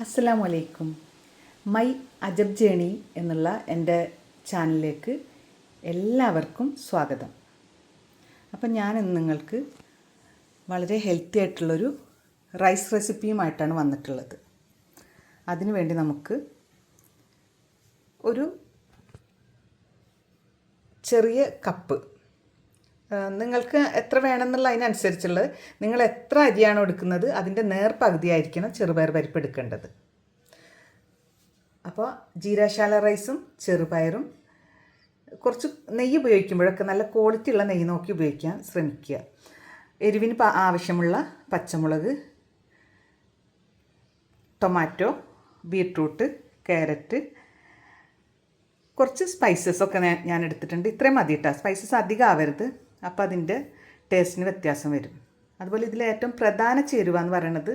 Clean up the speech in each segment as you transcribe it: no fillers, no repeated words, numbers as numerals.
അസ്സലാമു അലൈക്കും. My അജബ് journey എന്നുള്ള എൻ്റെ ചാനലിലേക്ക് എല്ലാവർക്കും സ്വാഗതം. അപ്പം ഞാൻ ഇന്ന് നിങ്ങൾക്ക് വളരെ ഹെൽത്തി ആയിട്ടുള്ളൊരു റൈസ് റെസിപ്പിയുമായിട്ടാണ് വന്നിട്ടുള്ളത്. അതിനുവേണ്ടി നമുക്ക് ഒരു ചെറിയ കപ്പ്, നിങ്ങൾക്ക് എത്ര വേണമെന്നുള്ള അതിനനുസരിച്ചുള്ളത്, നിങ്ങൾ എത്ര അരിയാണോ എടുക്കുന്നത് അതിൻ്റെ നേർപകുതിയായിരിക്കണം ചെറുപയർ പരിപ്പ് എടുക്കേണ്ടത്. അപ്പോൾ ജീരകശാല റൈസും ചെറുപയറും കുറച്ച് നെയ്യ് ഉപയോഗിക്കുമ്പോഴൊക്കെ നല്ല ക്വാളിറ്റി ഉള്ള നെയ്യ് നോക്കി ഉപയോഗിക്കാൻ ശ്രമിക്കുക. എരിവിന് ആവശ്യമുള്ള പച്ചമുളക്, ടൊമാറ്റോ, ബീട്രൂട്ട്, ക്യാരറ്റ്, കുറച്ച് സ്പൈസസൊക്കെ ഞാൻ എടുത്തിട്ടുണ്ട്. ഇത്രയും മതി കേട്ടോ, സ്പൈസസ് അധികം ആവരുത്, അപ്പോൾ അതിൻ്റെ ടേസ്റ്റിന് വ്യത്യാസം വരും. അതുപോലെ ഇതിൽ ഏറ്റവും പ്രധാന ചേരുവ എന്ന് പറയുന്നത്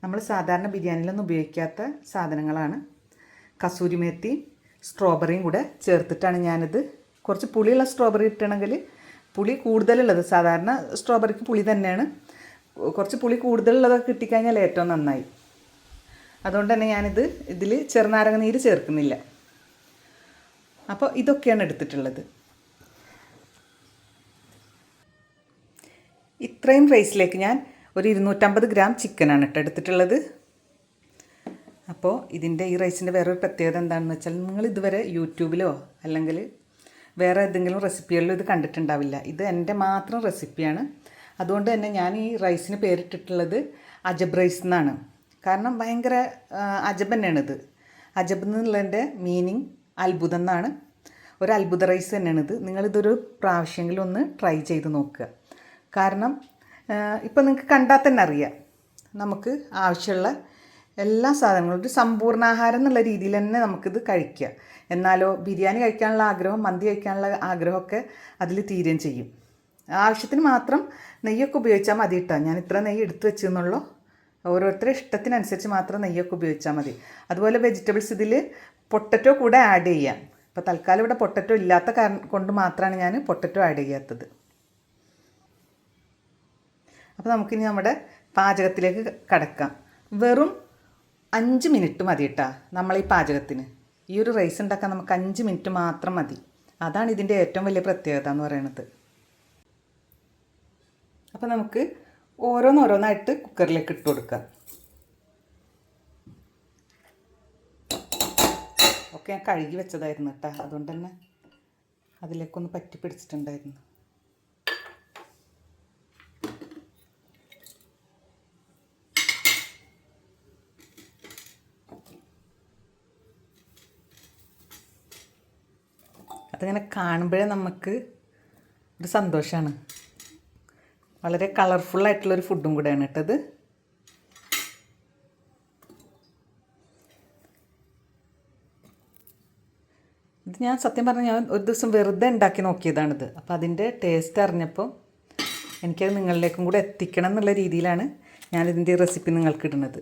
നമ്മൾ സാധാരണ ബിരിയാണിയിലൊന്നും ഉപയോഗിക്കാത്ത സാധനങ്ങളാണ്. കസൂരി മേത്തി, സ്ട്രോബെറിയും കൂടെ ചേർത്തിട്ടാണ് ഞാനിത്. കുറച്ച് പുളിയുള്ള സ്ട്രോബെറി ഇട്ടണമെങ്കിൽ, പുളി കൂടുതലുള്ളത്, സാധാരണ സ്ട്രോബെറിക്ക് പുളി തന്നെയാണ്, കുറച്ച് പുളി കൂടുതലുള്ളതൊക്കെ കിട്ടിക്കഴിഞ്ഞാൽ ഏറ്റവും നന്നായി. അതുകൊണ്ട് തന്നെ ഇതിൽ ചെറുനാരങ്ങ നീര് ചേർക്കുന്നില്ല. അപ്പോൾ ഇതൊക്കെയാണ് എടുത്തിട്ടുള്ളത്. ഇത്രയും റൈസിലേക്ക് ഞാൻ ഒരു 250 ഗ്രാം ചിക്കനാണ് എടുത്തിട്ടുള്ളത്. അപ്പോൾ ഇതിൻ്റെ ഈ റൈസിൻ്റെ വേറൊരു പ്രത്യേകത എന്താണെന്ന് വെച്ചാൽ, നിങ്ങൾ ഇതുവരെ യൂട്യൂബിലോ അല്ലെങ്കിൽ വേറെ ഏതെങ്കിലും റെസിപ്പികളിലോ ഇത് കണ്ടിട്ടുണ്ടാവില്ല. ഇത് എൻ്റെ മാത്രം റെസിപ്പിയാണ്. അതുകൊണ്ട് തന്നെ ഞാൻ ഈ റൈസിന് പേരിട്ടിട്ടുള്ളത് അജബ് റൈസ് എന്നാണ്. കാരണം ഭയങ്കര അജബ് തന്നെയാണിത്. അജബ് എന്നുള്ളതിൻ്റെ മീനിങ് അത്ഭുതം എന്നാണ്. ഒരു അത്ഭുത റൈസ് തന്നെയാണിത്. നിങ്ങളിതൊരു പ്രാവശ്യമെങ്കിലും ഒന്ന് ട്രൈ ചെയ്ത് നോക്കുക. കാരണം ഇപ്പം നിങ്ങൾക്ക് കണ്ടാൽ തന്നെ അറിയാം, നമുക്ക് ആവശ്യമുള്ള എല്ലാ സാധനങ്ങളും ഒരു സമ്പൂർണ്ണാഹാരം എന്നുള്ള രീതിയിൽ തന്നെ നമുക്കിത് കഴിക്കുക. എന്നാലോ ബിരിയാണി കഴിക്കാനുള്ള ആഗ്രഹം, മന്തി കഴിക്കാനുള്ള ആഗ്രഹമൊക്കെ അതിൽ തീരുകയും ചെയ്യും. ആവശ്യത്തിന് മാത്രം നെയ്യൊക്കെ ഉപയോഗിച്ചാൽ മതി കേട്ടോ. ഞാൻ ഇത്ര നെയ്യ് എടുത്തു വെച്ചെന്നുള്ളൂ. ഓരോരുത്തരുടെ ഇഷ്ടത്തിനനുസരിച്ച് മാത്രം നെയ്യൊക്കെ ഉപയോഗിച്ചാൽ മതി. അതുപോലെ വെജിറ്റബിൾസ് ഇതിൽ പൊട്ടറ്റോ കൂടെ ആഡ് ചെയ്യാം. ഇപ്പോൾ തൽക്കാലം ഇവിടെ പൊട്ടറ്റോ ഇല്ലാത്ത കൊണ്ട് മാത്രമാണ് ഞാൻ പൊട്ടറ്റോ ആഡ് ചെയ്യാത്തത്. അപ്പോൾ നമുക്കിനി നമ്മുടെ പാചകത്തിലേക്ക് കടക്കാം. വെറും 5 മിനിറ്റ് മതി കേട്ടോ നമ്മൾ ഈ പാചകത്തിന്. ഈ ഒരു റൈസ് ഉണ്ടാക്കാൻ നമുക്ക് 5 മിനിറ്റ് മാത്രം മതി. അതാണ് ഇതിൻ്റെ ഏറ്റവും വലിയ പ്രത്യേകത എന്ന് പറയുന്നത്. അപ്പോൾ നമുക്ക് ഓരോന്നായിട്ട് കുക്കറിലേക്ക് ഇട്ട് കൊടുക്കാം. ഒക്കെ ഞാൻ കഴുകി വെച്ചതായിരുന്നു കേട്ടോ, അതുകൊണ്ട് തന്നെ അതിലേക്കൊന്ന് പറ്റി പിടിച്ചിട്ടുണ്ടായിരുന്നു. അതിങ്ങനെ കാണുമ്പോഴേ നമുക്ക് ഒരു സന്തോഷമാണ്. വളരെ കളർഫുള്ളായിട്ടുള്ളൊരു ഫുഡും കൂടെയാണ് കേട്ടത്. ഇത് ഞാൻ സത്യം പറഞ്ഞാൽ ഞാൻ ഒരു ദിവസം വെറുതെ ഉണ്ടാക്കി നോക്കിയതാണിത്. അപ്പോൾ അതിൻ്റെ ടേസ്റ്റ് അറിഞ്ഞപ്പോൾ എനിക്കത് നിങ്ങളിലേക്കും കൂടെ എത്തിക്കണം എന്നുള്ള രീതിയിലാണ് ഞാനിതിൻ്റെ റെസിപ്പി നിങ്ങൾക്ക് ഇടുന്നത്.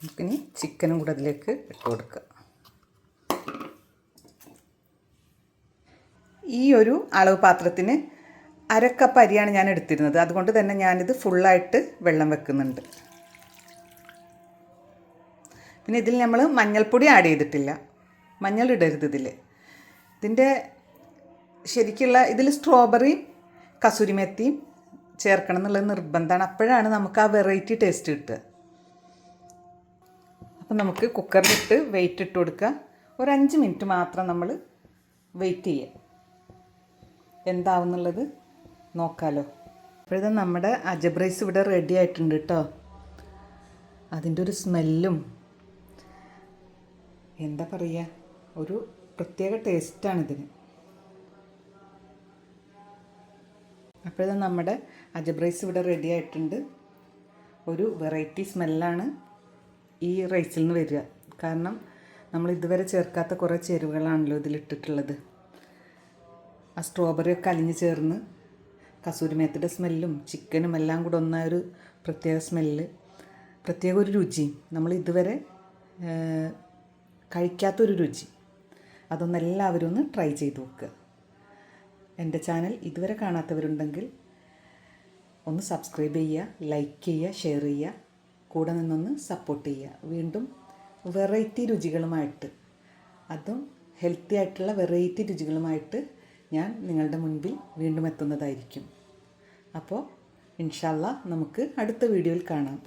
നമുക്കിനി ചിക്കനും കൂടെ അതിലേക്ക് ഇട്ട് കൊടുക്കുക. ഈ ഒരു അളവ് പാത്രത്തിന് 1/2 കപ്പ് അരിയാണ് ഞാൻ എടുത്തിരുന്നത്. അതുകൊണ്ട് തന്നെ ഞാനിത് ഫുള്ളായിട്ട് വെള്ളം വെക്കുന്നുണ്ട്. പിന്നെ ഇതിൽ നമ്മൾ മഞ്ഞൾപ്പൊടി ആഡ് ചെയ്തിട്ടില്ല. മഞ്ഞൾ ഇടരുത് ഇതിൻ്റെ ശരിക്കുള്ള ഇതിൽ സ്ട്രോബെറിയും കസൂരി മേത്തിയും ചേർക്കണം എന്നുള്ളത് നിർബന്ധമാണ്. അപ്പോഴാണ് നമുക്ക് ആ വെറൈറ്റി ടേസ്റ്റ് കിട്ടുക. അപ്പം നമുക്ക് കുക്കറിലിട്ട് വെയിറ്റ് ഇട്ട് കൊടുക്കുക. ഒരു 5 മിനിറ്റ് മാത്രം നമ്മൾ വെയിറ്റ് ചെയ്യുക. എന്താവുന്നുള്ളത് നോക്കാമല്ലോ. അപ്പോഴത് നമ്മുടെ അജബ് റൈസ് ഇവിടെ റെഡി ആയിട്ടുണ്ട് കേട്ടോ. അതിൻ്റെ ഒരു സ്മെല്ലും എന്താ പറയുക, ഒരു പ്രത്യേക ടേസ്റ്റാണിതിന്. അപ്പോഴത് നമ്മുടെ അജബ് റൈസ് ഇവിടെ റെഡി ആയിട്ടുണ്ട്. ഒരു വെറൈറ്റി സ്മെല്ലാണ് ഈ റൈസിൽ നിന്ന് വരിക. കാരണം നമ്മൾ ഇതുവരെ ചേർക്കാത്ത കുറേ ചേരുവകളാണല്ലോ ഇതിലിട്ടിട്ടുള്ളത്. ആ സ്ട്രോബെറിയൊക്കെ അലിഞ്ഞ് ചേർന്ന് കസൂരി മേത്തിയുടെ സ്മെല്ലും ചിക്കനും എല്ലാം കൂടെ ഒന്നായൊരു പ്രത്യേക സ്മെല്ല്, പ്രത്യേക ഒരു രുചി, നമ്മൾ ഇതുവരെ കഴിക്കാത്തൊരു രുചി. അതൊന്ന് എല്ലാവരും ഒന്ന് ട്രൈ ചെയ്ത് നോക്കുക. എൻ്റെ ചാനൽ ഇതുവരെ കാണാത്തവരുണ്ടെങ്കിൽ ഒന്ന് സബ്സ്ക്രൈബ് ചെയ്യുക, ലൈക്ക് ചെയ്യുക, ഷെയർ ചെയ്യുക, കൂടെ നിന്നൊന്ന് സപ്പോർട്ട് ചെയ്യുക. വീണ്ടും വെറൈറ്റി രുചികളുമായിട്ട്, അതും ഹെൽത്തി ആയിട്ടുള്ള വെറൈറ്റി രുചികളുമായിട്ട് ഞാൻ നിങ്ങളുടെ മുൻപിൽ വീണ്ടും എത്തുന്നതായിരിക്കും. അപ്പോൾ ഇൻഷാ അല്ലാഹ് നമുക്ക് അടുത്ത വീഡിയോയിൽ കാണാം.